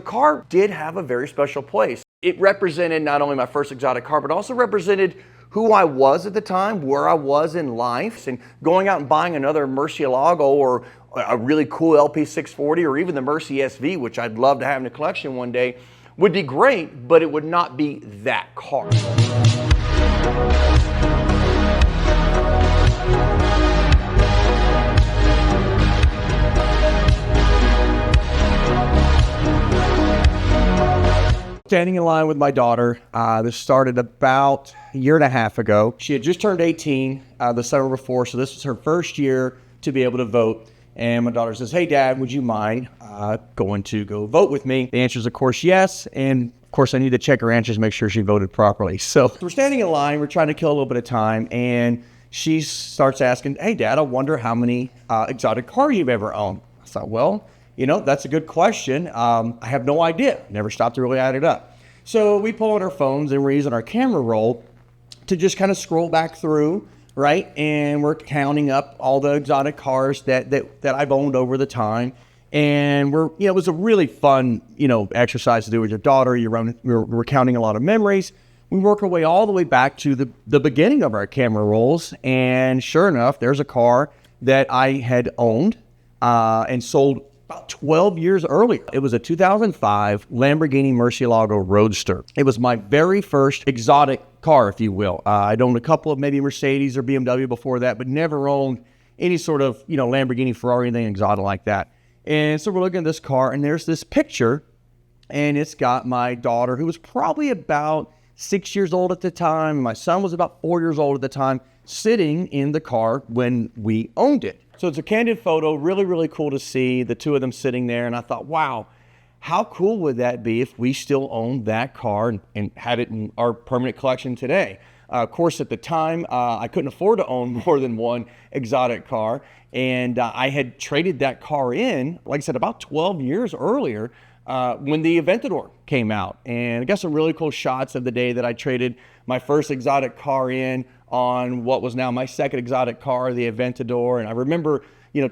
car did have a very special place. It represented not only my first exotic car, but also represented who I was at the time, where I was in life, and going out and buying another Murciélago or a really cool LP640 or even the Murci SV, which I'd love to have in the collection one day, would be great, but it would not be that car. Standing in line with my daughter. This started about a year and a half ago. She had just turned 18 the summer before, so this was her first year to be able to vote. And my daughter says, "Hey Dad, would you mind going to go vote with me?" The answer is of course yes, and of course I need to check her answers to make sure she voted properly. So we're standing in line, we're trying to kill a little bit of time, and she starts asking, "Hey Dad, I wonder how many exotic cars you've ever owned." I thought, well, you know, that's a good question. I have no idea. Never stopped to really add it up. So we pull out our phones and we're using our camera roll to just kind of scroll back through, right? And we're counting up all the exotic cars that I've owned over the time. And it was a really fun, exercise to do with your daughter. We're counting a lot of memories. We work our way all the way back to the beginning of our camera rolls. And sure enough, there's a car that I had owned and sold about 12 years earlier. It was a 2005 Lamborghini Murciélago Roadster. It was my very first exotic car, if you will. I'd owned a couple of maybe Mercedes or BMW before that, but never owned any sort of, Lamborghini, Ferrari, anything exotic like that. And so we're looking at this car and there's this picture and it's got my daughter, who was probably about 6 years old at the time. My son was about 4 years old at the time, sitting in the car when we owned it. So it's a candid photo, really, really cool to see the two of them sitting there. And I thought, wow, how cool would that be if we still owned that car and had it in our permanent collection today? Of course, at the time, I couldn't afford to own more than one exotic car. And I had traded that car in, like I said, about 12 years earlier when the Aventador came out. And I got some really cool shots of the day that I traded my first exotic car in on what was now my second exotic car, the Aventador. And I remember,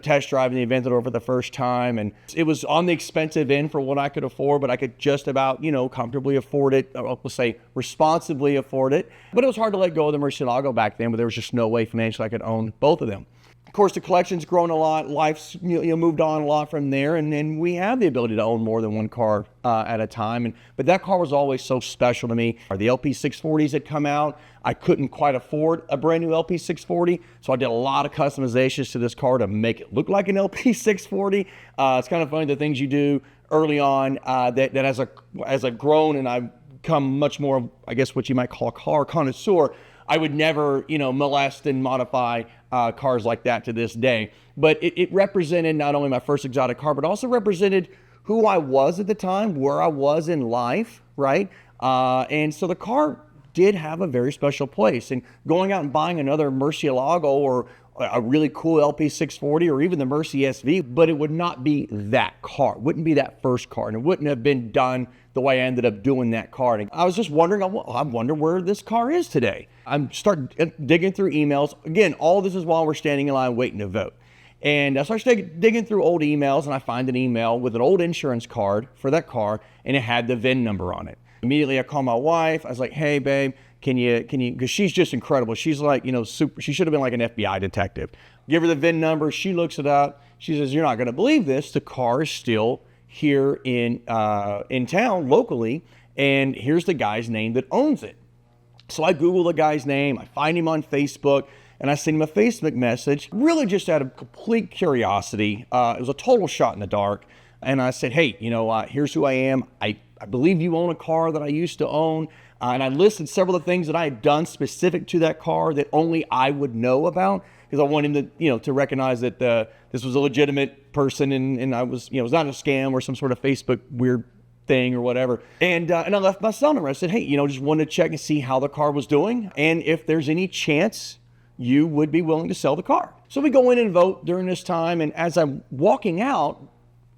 test driving the Aventador for the first time. And it was on the expensive end for what I could afford, but I could just about, comfortably afford it, or let's say responsibly afford it. But it was hard to let go of the Murciélago back then, but there was just no way financially I could own both of them. Of course, the collection's grown a lot. Life's moved on a lot from there, and then we have the ability to own more than one car at a time. But that car was always so special to me. The LP640s had come out. I couldn't quite afford a brand new LP640, so I did a lot of customizations to this car to make it look like an LP640. It's kind of funny the things you do early on that as I've grown and I've become much more, I guess, what you might call a car connoisseur. I would never, molest and modify cars like that to this day. But it represented not only my first exotic car, but also represented who I was at the time, where I was in life, right? And so the car did have a very special place. And going out and buying another Murciélago or a really cool LP640 or even the Murci SV, but it would not be that car. It wouldn't be that first car, and it wouldn't have been done the way I ended up doing that car. And I was just wondering, I wonder where this car is today. I'm starting digging through emails. Again, all this is while we're standing in line waiting to vote. And I started digging through old emails, and I find an email with an old insurance card for that car, and it had the VIN number on it. Immediately I call my wife. I was like, "Hey babe, can you, because she's just incredible. She's like, super, she should have been like an FBI detective. Give her the VIN number. She looks it up. She says, "You're not going to believe this. The car is still here in town locally. And here's the guy's name that owns it." So I Google the guy's name. I find him on Facebook and I send him a Facebook message, really just out of complete curiosity. It was a total shot in the dark. And I said, "Hey, here's who I am. I believe you own a car that I used to own." And I listed several of the things that I had done specific to that car that only I would know about, because I want him to, to recognize that this was a legitimate person and I was, it was not a scam or some sort of Facebook weird thing or whatever. And I left my cell number. I said, "Hey, just wanted to check and see how the car was doing and if there's any chance you would be willing to sell the car." So we go in and vote during this time. And as I'm walking out,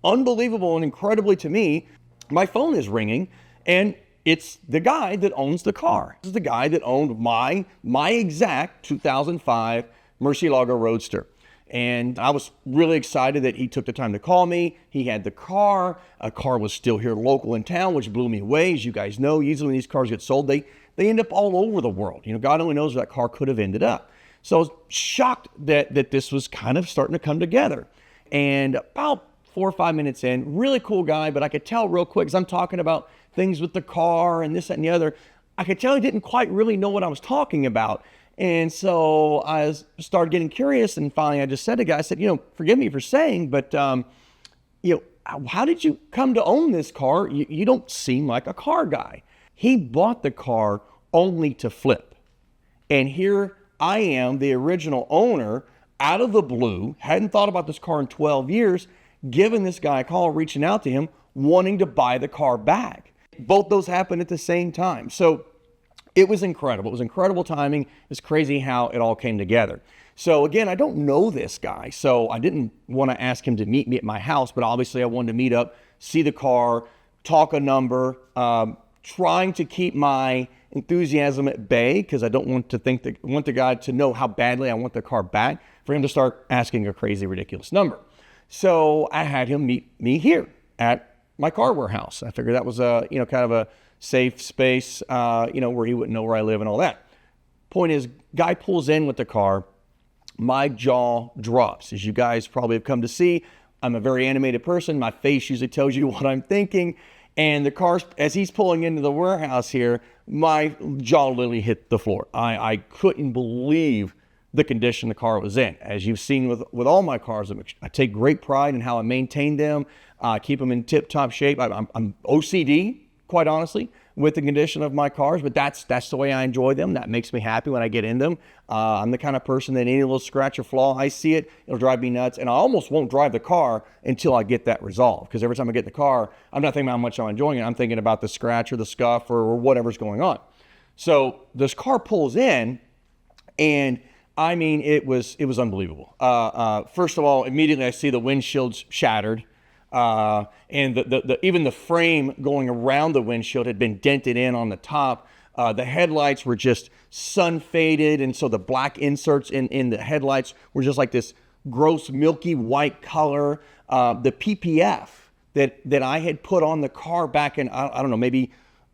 unbelievable and incredibly to me, my phone is ringing and it's the guy that owns the car. This is the guy that owned my exact 2005 Murciélago Roadster. And I was really excited that he took the time to call me. He had the car. A car was still here local in town, which blew me away. As you guys know, usually when these cars get sold, they end up all over the world. God only knows where that car could have ended up. So I was shocked that this was kind of starting to come together. And about 4 or 5 minutes in, really cool guy, but I could tell real quick, because I'm talking about things with the car and this, that, and the other, I could tell he didn't quite really know what I was talking about. And so I started getting curious, and finally I just said to the guy, I said, forgive me for saying, but, how did you come to own this car? You don't seem like a car guy. He bought the car only to flip. And here I am, the original owner, out of the blue, hadn't thought about this car in 12 years, giving this guy a call, reaching out to him, wanting to buy the car back. Both those happened at the same time. So it was incredible. It was incredible timing. It's crazy how it all came together. So again, I don't know this guy, so I didn't want to ask him to meet me at my house, but obviously I wanted to meet up, see the car, talk a number, trying to keep my enthusiasm at bay, because I don't want the guy to know how badly I want the car back for him to start asking a crazy, ridiculous number. So I had him meet me here at my car warehouse. I figured that was kind of a safe space, where he wouldn't know where I live and all that. Point is, guy pulls in with the car. My jaw drops. As you guys probably have come to see, I'm a very animated person. My face usually tells you what I'm thinking. And the car, as he's pulling into the warehouse here, my jaw literally hit the floor. I couldn't believe the condition the car was in. As you've seen with all my cars, I take great pride in how I maintain them, keep them in tip-top shape. I'm OCD, quite honestly, with the condition of my cars, but that's the way I enjoy them. That makes me happy when I get in them. I'm the kind of person that any little scratch or flaw, I see it, it'll drive me nuts, and I almost won't drive the car until I get that resolved, because every time I get in the car, I'm not thinking about how much I'm enjoying it. I'm thinking about the scratch or the scuff or whatever's going on. So this car pulls in, and I mean, it was unbelievable. First of all, immediately I see the windshields shattered. And even the frame going around the windshield had been dented in on the top. The headlights were just sun faded, and so the black inserts in the headlights were just like this gross milky white color. The PPF that I had put on the car back in, I don't know, maybe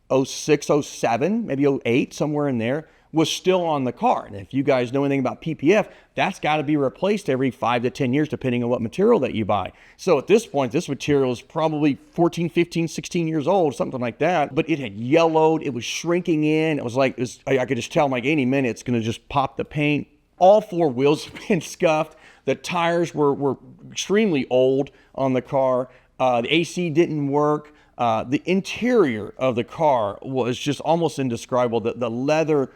06, 07, maybe 08, somewhere in there, was still on the car. And if you guys know anything about PPF, that's got to be replaced every 5 to 10 years, depending on what material that you buy. So at this point, this material is probably 14, 15, 16 years old, something like that. But it had yellowed. It was shrinking in. It was like, I could just tell, like, any minute it's going to just pop the paint. All 4 wheels have been scuffed. The tires were extremely old on the car. The AC didn't work. The interior of the car was just almost indescribable. The leather,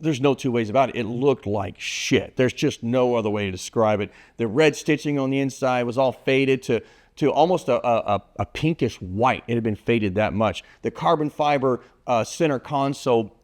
there's no two ways about it. It looked like shit. There's just no other way to describe it. The red stitching on the inside was all faded to almost a pinkish white. It had been faded that much. The carbon fiber center console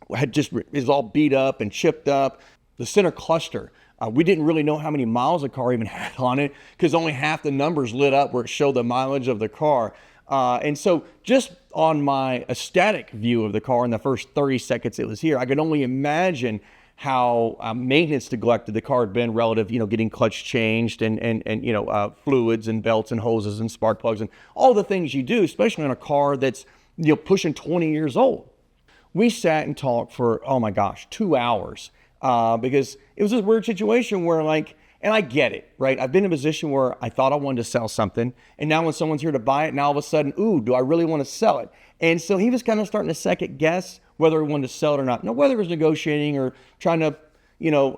is all beat up and chipped up. The center cluster, we didn't really know how many miles the car even had on it, because only half the numbers lit up where it showed the mileage of the car. And so just on my aesthetic view of the car in the first 30 seconds it was here, I could only imagine how maintenance neglected the car had been relative, getting clutch changed and fluids and belts and hoses and spark plugs and all the things you do, especially on a car that's, pushing 20 years old. We sat and talked for, 2 hours, because it was this weird situation where, and I get it, right? I've been in a position where I thought I wanted to sell something, and now when someone's here to buy it, now all of a sudden, do I really want to sell it? And so he was kind of starting to second guess whether he wanted to sell it or not. Now, whether it was negotiating or trying to,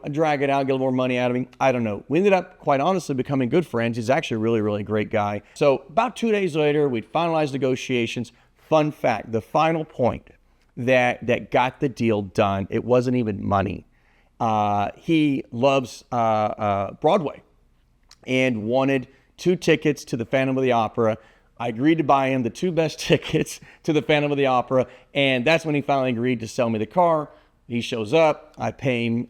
drag it out, get a little more money out of me, I don't know. We ended up, quite honestly, becoming good friends. He's actually a really, really great guy. So about 2 days later, we'd finalized negotiations. Fun fact, the final point that got the deal done, it wasn't even money. He loves Broadway and wanted 2 tickets to the Phantom of the Opera. I agreed to buy him the 2 best tickets to the Phantom of the Opera, and that's when he finally agreed to sell me the car. He shows up, I pay him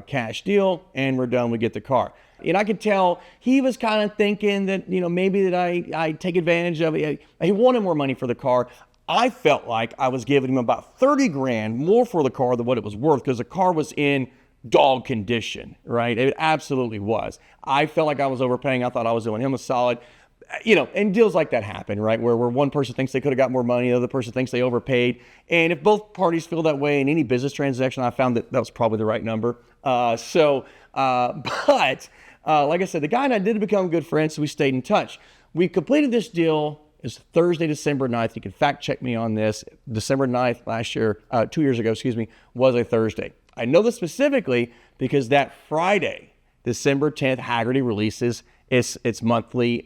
cash deal, and we're done. We get the car. And I could tell he was kind of thinking that, maybe that I take advantage of it. He wanted more money for the car. I felt like I was giving him about 30 grand more for the car than what it was worth, because the car was in dog condition, right? It absolutely was. I felt like I was overpaying. I thought I was doing him a solid. And deals like that happen, right? Where one person thinks they could have got more money, the other person thinks they overpaid. And if both parties feel that way in any business transaction, I found that was probably the right number. But like I said, the guy and I did become good friends, so we stayed in touch. We completed this deal. It's Thursday, December 9th. You can fact check me on this. December 9th last year, 2 years ago, was a Thursday. I know this specifically because that Friday, December 10th, Hagerty releases its monthly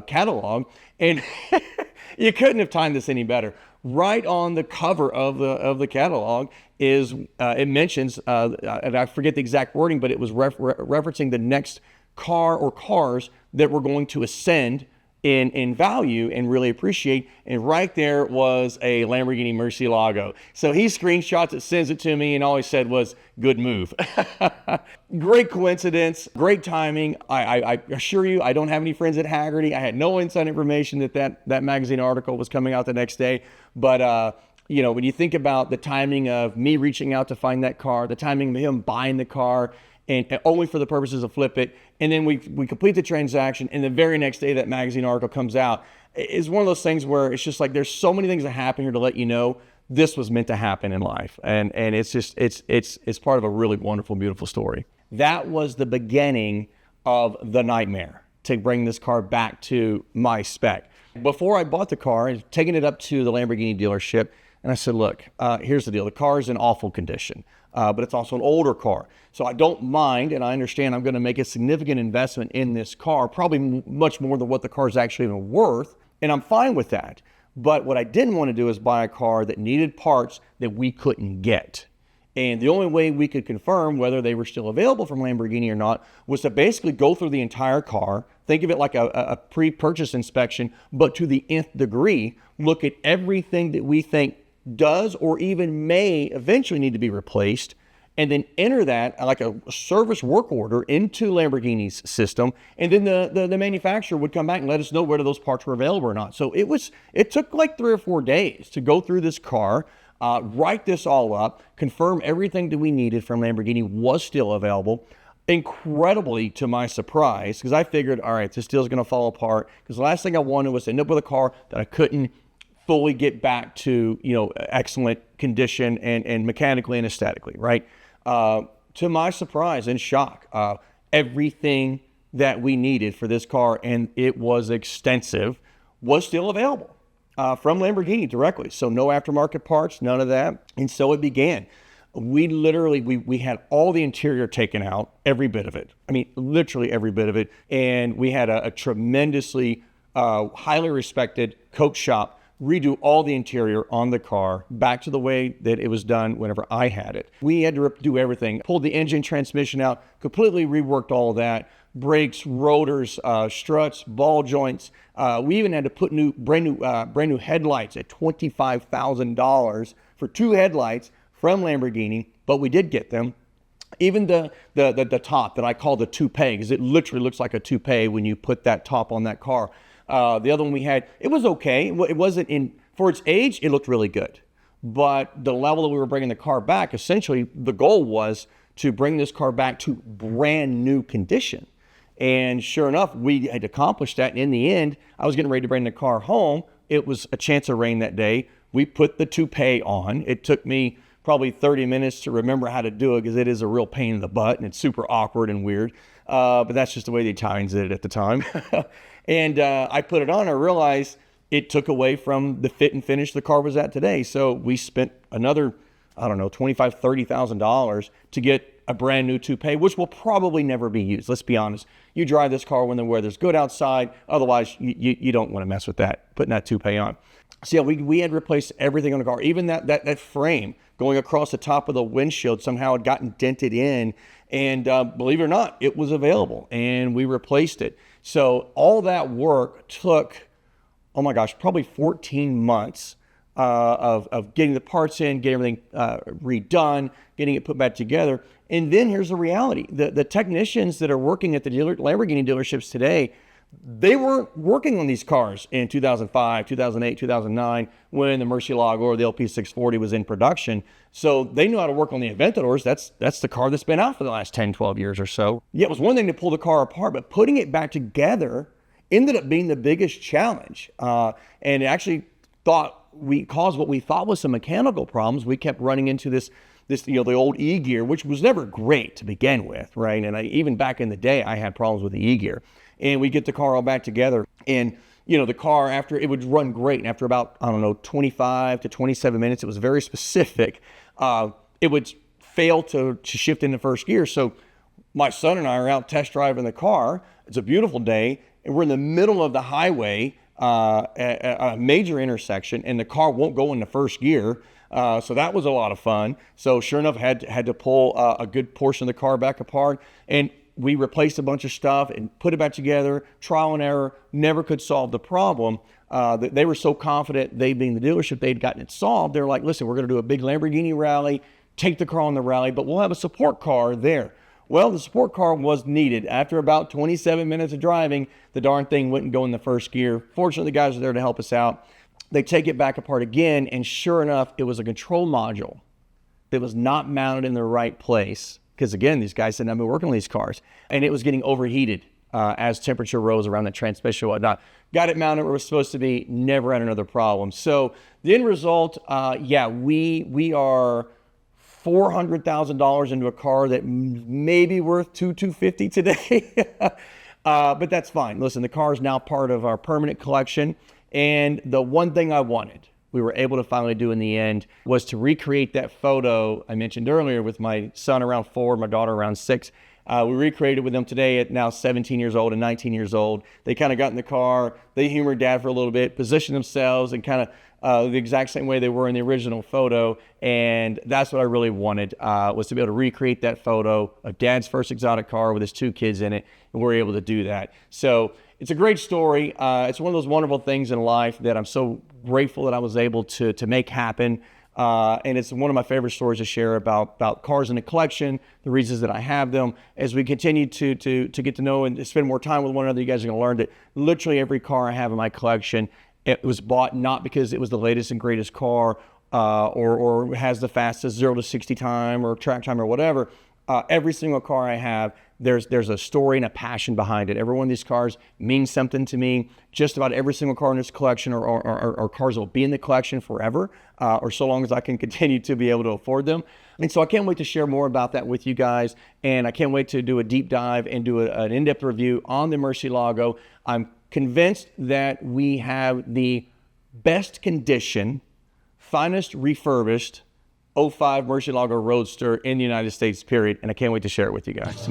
catalog, and you couldn't have timed this any better. Right on the cover of the catalog is it mentions, and I forget the exact wording, but it was referencing the next car or cars that were going to ascend in value and really appreciate. And right there was a Lamborghini Murciélago. So he screenshots it, sends it to me, and all he said was, "Good move." Great coincidence, great timing. I assure you, I don't have any friends at Hagerty. I had no inside information that magazine article was coming out the next day. But when you think about the timing of me reaching out to find that car, the timing of him buying the car, and only for the purposes of flip it, and then we complete the transaction, and the very next day that magazine article comes out, is one of those things where it's just like there's so many things that happen here to let you know this was meant to happen in life, and it's just it's part of a really wonderful, beautiful story. That was the beginning of the nightmare to bring this car back to my spec. Before I bought the car, I taken it up to the Lamborghini dealership, and I said, "Look, here's the deal. The car is in awful condition. But it's also an older car. So I don't mind, and I understand I'm going to make a significant investment in this car, probably much more than what the car is actually even worth, and I'm fine with that. But what I didn't want to do is buy a car that needed parts that we couldn't get. And the only way we could confirm whether they were still available from Lamborghini or not was to basically go through the entire car, think of it like a pre-purchase inspection, but to the nth degree, look at everything that we think does or even may eventually need to be replaced, and then enter that like a service work order into Lamborghini's system, and then the manufacturer would come back and let us know whether those parts were available or not. So it took like 3 or 4 days to go through this car, write this all up, confirm everything that we needed from Lamborghini was still available. Incredibly to my surprise, because I figured, all right, this deal's going to fall apart, because the last thing I wanted was to end up with a car that I couldn't fully get back to, excellent condition and mechanically and aesthetically, right? To my surprise and shock, everything that we needed for this car, and it was extensive, was still available from Lamborghini directly. So no aftermarket parts, none of that. And so it began. We literally, we had all the interior taken out, every bit of it. I mean, literally every bit of it. And we had a tremendously highly respected coach shop redo all the interior on the car back to the way that it was done whenever I had it. We had to do everything, pulled the engine transmission out, completely reworked all of that, brakes, rotors, struts, ball joints. We even had to put brand new headlights at $25,000 for 2 headlights from Lamborghini, but we did get them. Even the top that I call the toupee, because it literally looks like a toupee when you put that top on that car. The other one we had, it was okay. It wasn't for its age, it looked really good. But the level that we were bringing the car back, essentially the goal was to bring this car back to brand new condition. And sure enough, we had accomplished that. And in the end, I was getting ready to bring the car home. It was a chance of rain that day. We put the toupee on. It took me probably 30 minutes to remember how to do it, because it is a real pain in the butt and it's super awkward and weird. But that's just the way the Italians did it at the time. And I put it on. I realized it took away from the fit and finish the car was at today. So we spent another, $25,000, $30,000 to get a brand new toupee, which will probably never be used. Let's be honest. You drive this car when the weather's good outside. Otherwise, you don't want to mess with that, putting that toupee on. So yeah, we had replaced everything on the car. Even that frame going across the top of the windshield somehow had gotten dented in. And believe it or not, it was available, and we replaced it. So all that work took, oh my gosh, probably 14 months of getting the parts in, getting everything redone, getting it put back together. And then here's the reality. The technicians that are working at the Lamborghini dealerships today, They weren't working on these cars in 2005, 2008, 2009 when the Murciélago or the LP640 was in production. So they knew how to work on the Aventadors. That's the car that's been out for the last 10, 12 years or so. Yeah, it was one thing to pull the car apart, but putting it back together ended up being the biggest challenge. And actually caused what we thought was some mechanical problems. We kept running into this, the old E-gear, which was never great to begin with, right? And even back in the day, I had problems with the E-gear. And we get the car all back together, and the car, after, it would run great, and after about 25 to 27 minutes, it was very specific, it would fail to shift into first gear. So my son and I are out test driving the car. It's a beautiful day, and we're in the middle of the highway, a major intersection, and the car won't go into first gear. So that was a lot of fun. So sure enough, had to pull a good portion of the car back apart, and we replaced a bunch of stuff and put it back together. Trial and error, never could solve the problem. They were so confident, they being the dealership, they'd gotten it solved. They're like, listen, we're going to do a big Lamborghini rally, take the car on the rally, but we'll have a support car there. Well, the support car was needed. After about 27 minutes of driving, the darn thing wouldn't go in the first gear. Fortunately, the guys are there to help us out. They take it back apart again, and sure enough, it was a control module that was not mounted in the right place. Because again, these guys said, I've been working on these cars, and it was getting overheated as temperature rose around the transmission and whatnot. Got it mounted where it was supposed to be, never had another problem. So the end result, we are $400,000 into a car that may be worth $250 today. But that's fine. Listen, the car is now part of our permanent collection. And the one thing I wanted, we were able to finally do in the end, was to recreate that photo I mentioned earlier with my son around 4, my daughter around 6. We recreated with them today at now 17 years old and 19 years old. They kind of got in the car, they humored Dad for a little bit, positioned themselves and kind of the exact same way they were in the original photo. And that's what I really wanted, was to be able to recreate that photo of Dad's first exotic car with his 2 kids in it. And we're able to do that. So it's a great story. It's one of those wonderful things in life that I'm so grateful that I was able to make happen. And it's one of my favorite stories to share about cars in the collection, the reasons that I have them. As we continue to get to know and spend more time with one another, you guys are going to learn that literally every car I have in my collection, it was bought not because it was the latest and greatest car or has the fastest 0 to 60 time or track time or whatever. Every single car I have, there's a story and a passion behind it. Every one of these cars means something to me. Just about every single car in this collection or cars will be in the collection forever, or so long as I can continue to be able to afford them. And so I can't wait to share more about that with you guys. And I can't wait to do a deep dive and do an in-depth review on the Murciélago. I'm convinced that we have the best condition, finest refurbished 05 Murciélago Roadster in the United States, period. And I can't wait to share it with you guys.